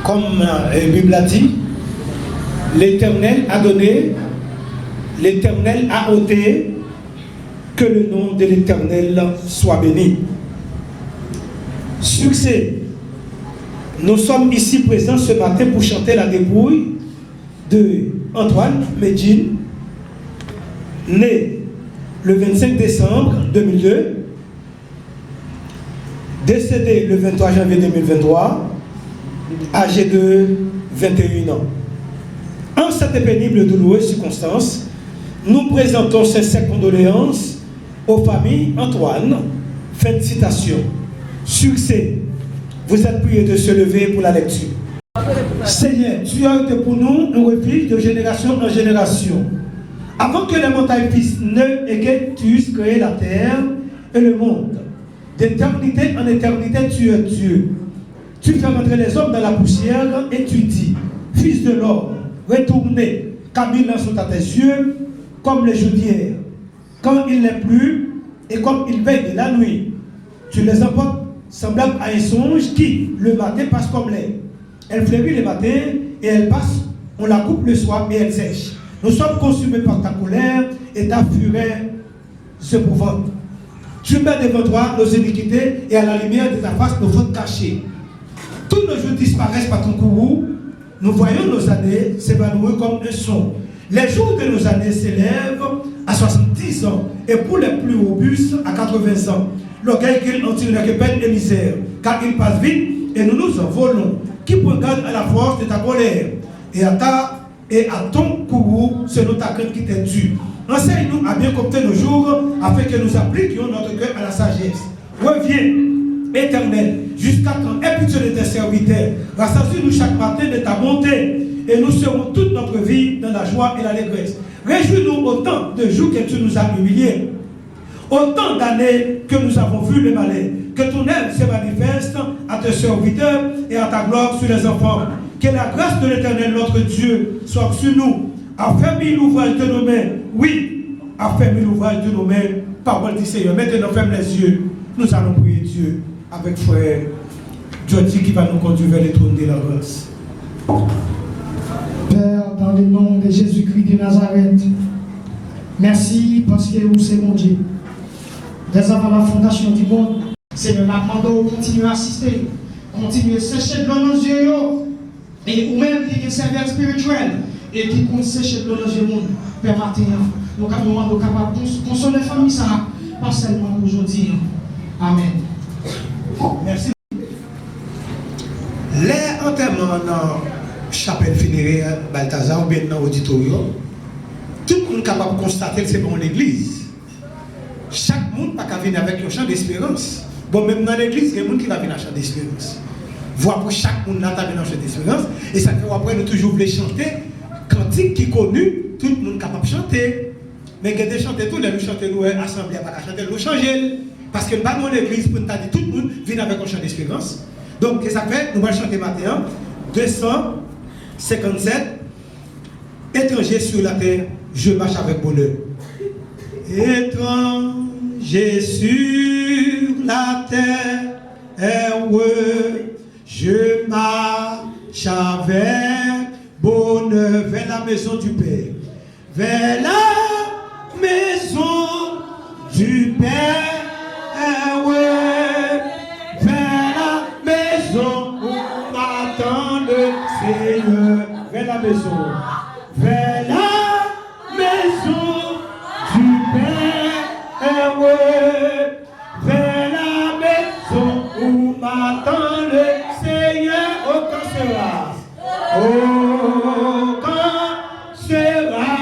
Comme la Bible a dit, l'Éternel a donné, l'Éternel a ôté, que le nom de l'Éternel soit béni. Succès. Nous sommes ici présents ce matin pour chanter la dépouille de Antoine Medjine, né le 25 décembre 2002, décédé le 23 janvier 2023, âgé de 21 ans. En cette pénible et douloureuse circonstance, nous présentons sincères condoléances aux familles Antoine. Fin de citation. Succès. Vous êtes priés de se lever pour la lecture. Seigneur, tu as été pour nous un refuge de génération en génération. Avant que les montagnes fissent ne et que tu eusses créé la terre et le monde, d'éternité en éternité, tu es Dieu. Tu fais rentrer les hommes dans la poussière et tu dis, fils de l'homme, retournez, car ils sont à tes yeux, comme les jours d'hier, quand il n'est plus et comme il veille de la nuit. Tu les emportes semblables à un songe qui, le matin, passe comme l'air. Elle fleurit le matin et elle passe, on la coupe le soir et elle sèche. Nous sommes consumés par ta colère et ta fureur épouvante. Tu mets devant toi nos iniquités et à la lumière de ta face nos fautes cachées. Tous nos jours disparaissent par ton courroux. Nous voyons nos années s'évanouir comme un son. Les jours de nos années s'élèvent à 70 ans et pour les plus robustes à 80 ans. L'orgueil qu'ils n'ont tiré que peine et misère, car ils passent vite et nous nous envolons. Qui prend garde à la force de ta colère et à ton courroux, c'est notre crainte qui t'est due. Enseigne-nous à bien compter nos jours afin que nous appliquions notre cœur à la sagesse. Reviens, Éternel, jusqu'à quand aie pitié de tes serviteurs. Rassasie-nous chaque matin de ta bonté et nous serons toute notre vie dans la joie et l'allégresse. Réjouis-nous autant de jours que tu nous as humiliés, autant d'années que nous avons vu le malheur. Que ton aide se manifeste à tes serviteurs et à ta gloire sur les enfants. Que la grâce de l'Éternel, notre Dieu, soit sur nous. Affermis l'ouvrage de nos mains. Oui, affermis l'ouvrage de nos mains. Parole du Seigneur. Maintenant, ferme les yeux. Nous allons prier Dieu avec frère Jody qui va nous conduire vers les trônes de la grâce. Père, dans le nom de Jésus-Christ de Nazareth, merci parce que vous c'est mon Dieu. Dès avant la fondation du monde, Seigneur, nous demandons de continuer à assister, continuer à sécher de l'eau dans nos yeux, et ou même qui est serviteur spirituel, et qui compte sécher de l'eau dans nos yeux, Père Martin, nous sommes capables de consoler la famille, ça, pas seulement aujourd'hui. Amen. Merci. Les enterrements dans la chapelle funéraire Balthazar ou bien dans l'auditorium, tout le monde est capable de constater que c'est bon l'église. Chaque monde n'a pas venir avec un chant d'espérance. Bon, même dans l'église, il y a des gens qui va venir avec un chant d'espérance. Voir pour chaque monde qui va venir avec un chant d'espérance. Et ça fait après, nous toujours voulons chanter. Cantique qui est connu, tout le monde est capable de chanter. Mais quand nous chantons tout, nous chantons nous assemblée, pas chanter, nous changer. Parce que nous pas dans l'église pour nous dire tout le monde vient avec un chant d'espérance. Donc, qu'est-ce que ça fait? Nous allons chanter maintenant 257. Étranger sur la terre, je marche avec bonheur. Étranger sur avec bonheur vers la maison du Père. Vers la maison du Père, ouais. Vers la maison où m'attend le Seigneur. Vers la maison. Vers la maison du Père, ouais. Vers la maison où m'attend le Seigneur. Oh, quand sera? Oh, quand sera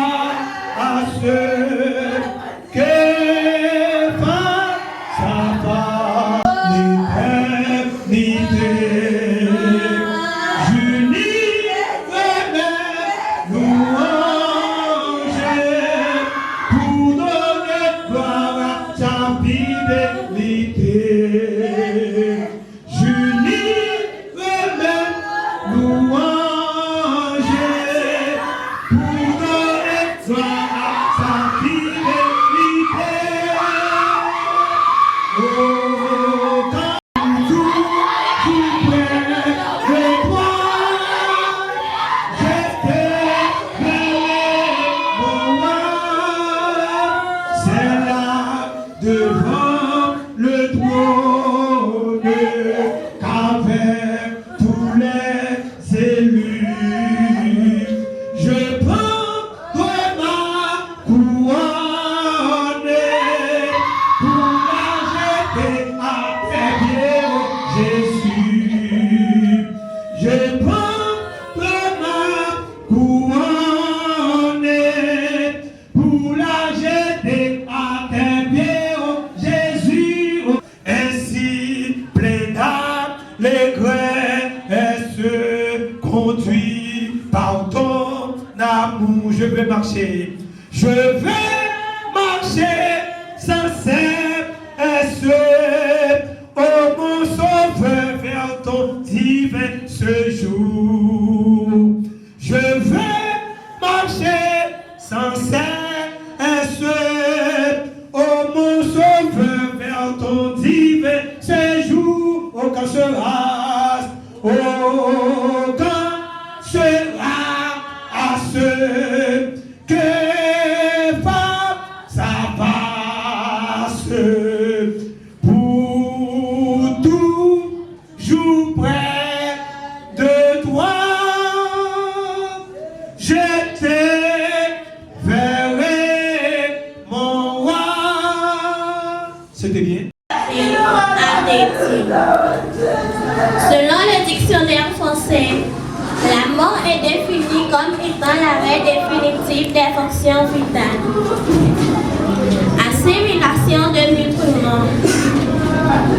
à ceux que va sa l'éternité. Devant le trône, qu'avec tous les élus, je prends ma couronne pour la jeter à tes pieds, Jésus. Je prends ma couronne pour la jeter à tes pieds. Conduit par ton amour, je vais marcher sans cesse, oh mon sauveur, vers ton divin séjour. Je vais marcher sans cesse, oh mon sauveur, vers ton divin séjour. Oh, quand sera, oh, quand sera à ceux que ça passe pour toujours près de toi. Je te verrai, mon roi. C'était bien. Selon le dictionnaire français, la mort est définie comme étant l'arrêt définitif des fonctions vitales. Assimilation de nutriments,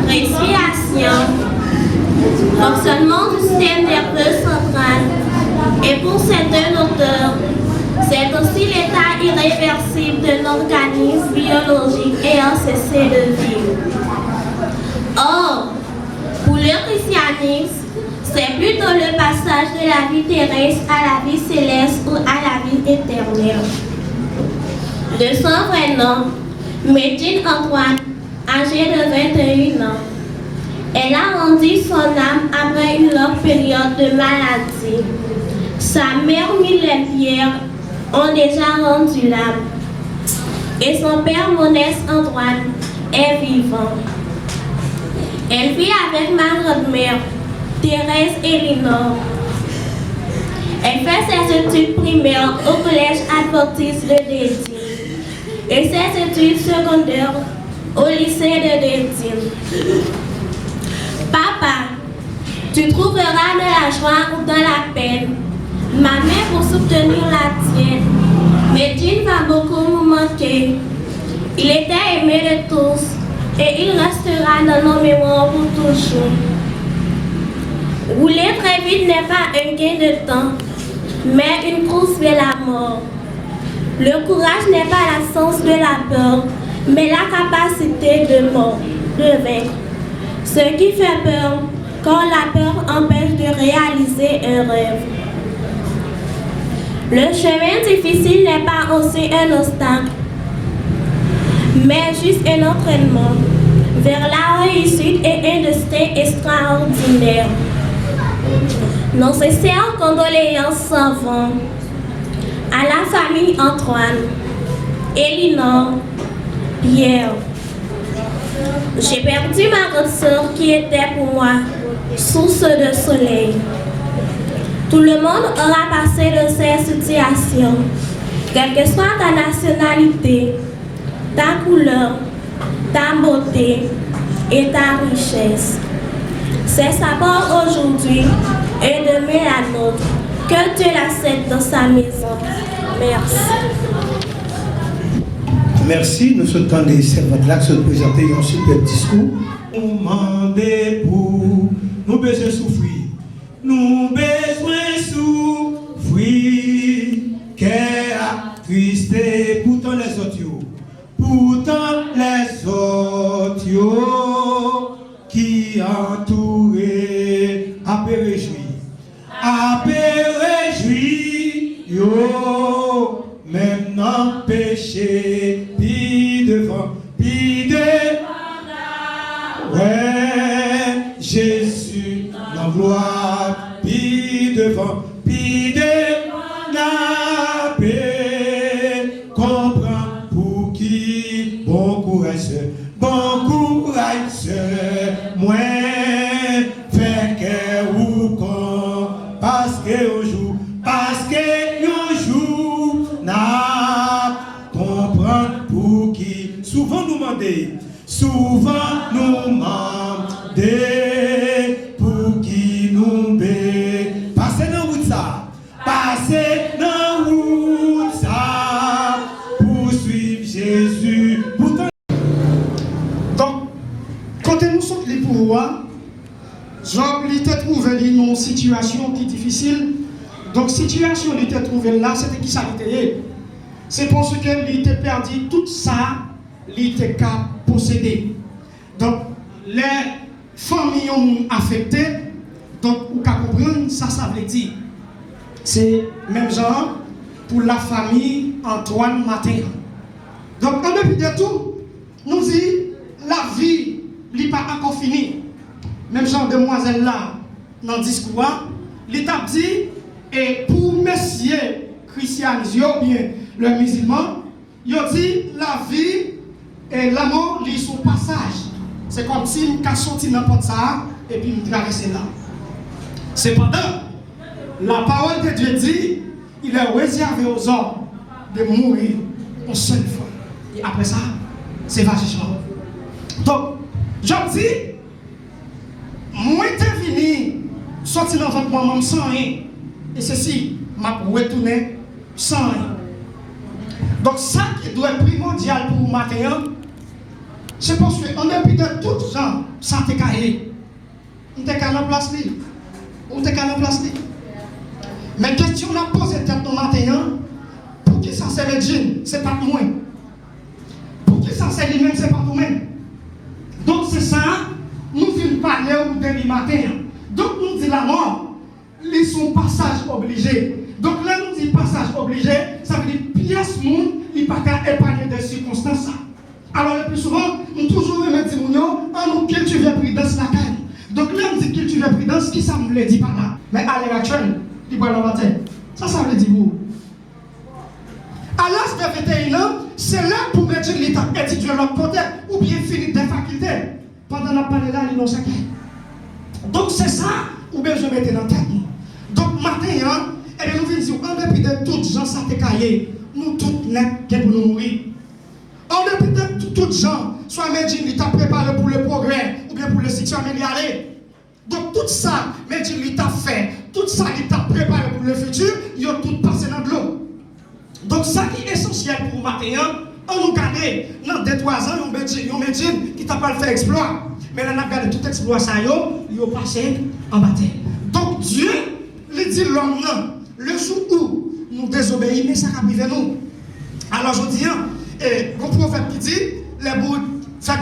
respiration, fonctionnement du système nerveux central. Et pour certains auteurs, c'est aussi l'état irréversible de l'organisme biologique ayant cessé de vivre. Or, pour le christianisme, c'est plutôt le passage de la vie terrestre à la vie céleste ou à la vie éternelle. De son vrai nom, Médine Antoine, âgée de 21 ans, elle a rendu son âme après une longue période de maladie. Sa mère Mylène ont déjà rendu l'âme. Et son père Monès Antoine est vivant. Elle vit avec ma grand-mère, Thérèse Elinor. Elle fait ses études primaires au collège adventiste de Dédine et ses études secondaires au lycée de Dédine. Papa, tu trouveras de la joie ou dans la peine ma main pour soutenir la tienne. Médine va beaucoup nous manquer. Il était aimé de tous et il restera dans nos mémoires pour toujours. Rouler très vite n'est pas un gain de temps, mais une course vers la mort. Le courage n'est pas l'absence de la peur, mais la capacité de vaincre. Ce qui fait peur, quand la peur empêche de réaliser un rêve. Le chemin difficile n'est pas aussi un obstacle, mais juste un entraînement vers la réussite et un destin extraordinaire. Nos sincères condoléances s'en vont à la famille Antoine, Elinor, Pierre. J'ai perdu ma grande sœur qui était pour moi source de soleil. Tout le monde aura passé de ces situations, quelle que soit ta nationalité, ta couleur, ta beauté et ta richesse. C'est sa part aujourd'hui et demain la nôtre. Que Dieu l'accepte dans sa maison. Merci. Merci. Nous souhaitons des servantes là qui se présenter un super discours. Nous demandons pour nous besoin souffrir. Nous besoin souffrir. Qu'est triste pourtant les autres. Pourtant les autres qui entourent à péréjoui. À péréjoui, yo, maintenant péché, puis devant, ouais, Jésus, la gloire, puis devant, la paix, comprends pour qui, bon courage, moi, fait que ou quand, parce que joue, n'a comprendre pour qui, souvent nous demander pour qui nous bé, passez dans route ça, poursuivre Jésus, pourtant. Donc, quand nous sommes les pouvoirs, Job était trouvé dans une situation qui est difficile. Donc, situation qu'il était trouvé là, c'était qui ça était. C'est parce qu'il était perdu tout ça, il était qu'à posséder. Donc, les familles ont affecté. Donc, vous pouvez comprendre, ça veut dire. C'est même genre pour la famille Antoine Matin. Donc, en dépit de tout, nous dit la vie n'est pas encore finie. Même genre demoiselle là, dans le discours, l'État dit, et pour messieurs chrétiens, bien le musulman, il dit la vie et la mort, ils sont passage. C'est comme si nous avons sorti n'importe ça et puis nous traversons là. Cependant, la parole de Dieu dit, il est réservé aux hommes de mourir une seule fois. Et après ça, c'est vachement. Donc, je dis, moi, je suis venu sortir dans votre moi-même sans rien. Et ceci, m'a retourné sans rien. Donc, ça qui doit être primordial pour vous matin, c'est parce qu'en dépit de tout ça, ça t'est caillé. On t'est qu'à la place libre. On t'est qu'à la place libre. Mais question la posée tête au matin, pour qui ça c'est le djinn, c'est pas moi. Pour qui ça c'est lui-même, c'est pas nous-mêmes. Donc, c'est ça. Nous venons parler au dernier matin. Donc nous disons la mort, ils sont passage obligé. Donc là nous disons passage obligé, ça veut dire pièce monde, il n'y a pas qu'à épargner des circonstances. Alors le plus souvent, nous toujours remettons nous cultiver prudence la caille. Donc là nous disons cultiver prudence, qui ça me le dit par là. Mais à l'heure actuelle, il va dans la tête. Ça veut dire vous. À l'âge de 21 ans, c'est là pour mettre l'état étudier de l'autre côté ou bien finir des facultés. Pendant la parole là, ils n'ont pas. Donc c'est ça, ou bien je mettais dans la tête. Donc matin, et nous venons dire, en dépit de toutes gens, ça t'est caillé, nous toutes net qui pour nous mourir. En dépit de toutes gens, soit Medjin, il t'a préparé pour le progrès, ou bien pour le succès amélioré. Donc tout ça, Medjin, il t'a fait, tout ça, il t'a préparé pour le futur, ils ont tout passé dans de l'eau. Donc ça qui est essentiel pour matin, on nous garde dans 2-3 ans, on Medjin qui t'a pas fait exploit. Mais là, on a gardé tout exploit, ça y est passé en bataille. Donc Dieu, il dit l'homme, le jour où nous désobéissons, mais ça va priver nous. Alors je dis, le prophète qui dit, les bouts fait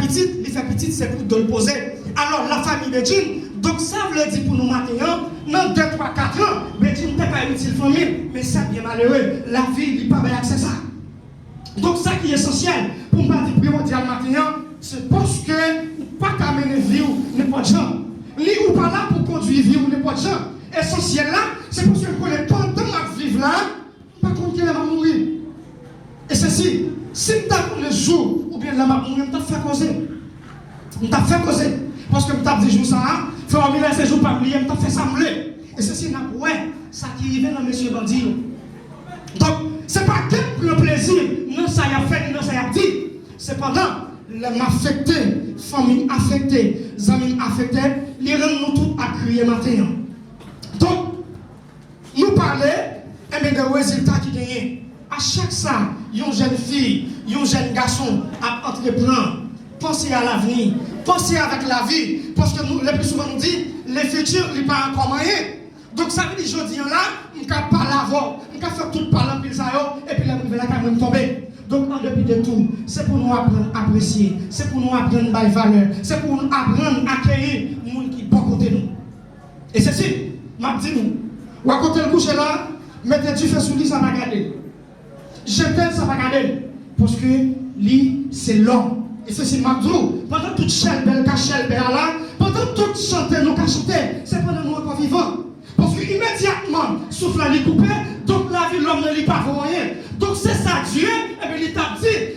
petit, c'est pour de le poser. Alors la famille de Medjin, donc ça veut dire pour nous maintenant, dans 2, 3, 4 ans, Medjin n'est pas une utile famille, mais c'est bien malheureux. La vie, il n'est pas bien accès à ça. Donc ça qui est essentiel pour moi dire primordial maintenant, c'est parce que pas qu'à mener vie ou n'importe gens. Li ou pas là pour conduire vie ou n'importe gens. essentiel là, c'est parce que pendant ma vie là, pas contre qu'elle va mourir. Et ceci, si tu as le jour, ou bien la mort, on t'a fait causer. On t'a fait causer. Parce que tu as dit ça, faut amener ces jours par lui, on t'a fait sembler. Et ceci, ouais, ça qui arrive dans monsieur bandit. Donc, c'est pas que le plaisir, non, ça y a fait, non, ça y a dit. Cependant, l'homme affecté, famille affectée, amis affectés, les rend nous tous à crier matin. Donc, nous parler, et bien des résultats qui gagnent. À chaque ça, une jeune fille, un jeune garçon à entreprendre, pensez à l'avenir, pensez avec la vie, parce que nous, le plus souvent nous dit, le futur n'est pas encore moyen. Donc ça veut dire aujourd'hui là, on ne peut pas l'avoir, on peut faire tout par l'empile et puis la nouvelle là quand même tomber. Donc en dépit de tout, c'est pour nous apprendre à apprécier, c'est pour nous apprendre à valeur, c'est pour nous apprendre à accueillir les gens qui sont bon côté nous. Et c'est si, m'a dit nous, ou à côté le coucher là, mettez tu fais sous lui, ça va garder. Jetez ça va garder. Parce que lui, c'est l'homme. Et c'est m'a dit, pendant toute chelle belle cachelle belle là, pendant toute chanter nous chanter, c'est pendant nous encore vivants. Parce que immédiatement, souffle à lui coupé, donc la vie de l'homme ne lui pas rien. Donc c'est ça Dieu, et bien il t'a dit,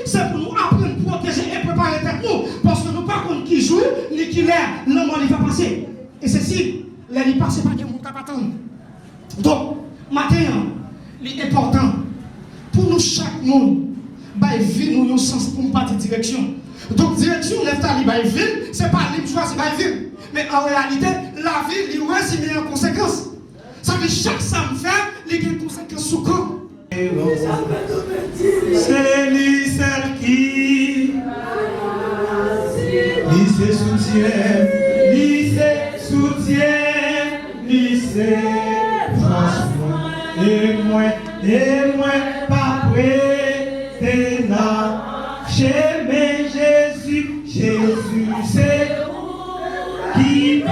c'est pour nous apprendre, protéger et préparer tête nous. Parce que nous pas contre qui joue, ni qui l'air, l'homme il va passer. Et ceci, l'air il passe pas de mon cap attendre. Donc, maintenant, l'important, pour nous chaque monde, vie nous un sens pour nous partir direction. Donc direction lève ta libre ville, c'est pas libre choisir ma ville. Mais en réalité, la vie, lui, ouais, c'est mis en conséquence. Ça veut dire chaque ça me fait, il y a des conséquences sur corps. C'est lui celle qui lycée soutien, lycée franchement. Et moi, pas prêt, t'es là. Chez mes Jésus, c'est qui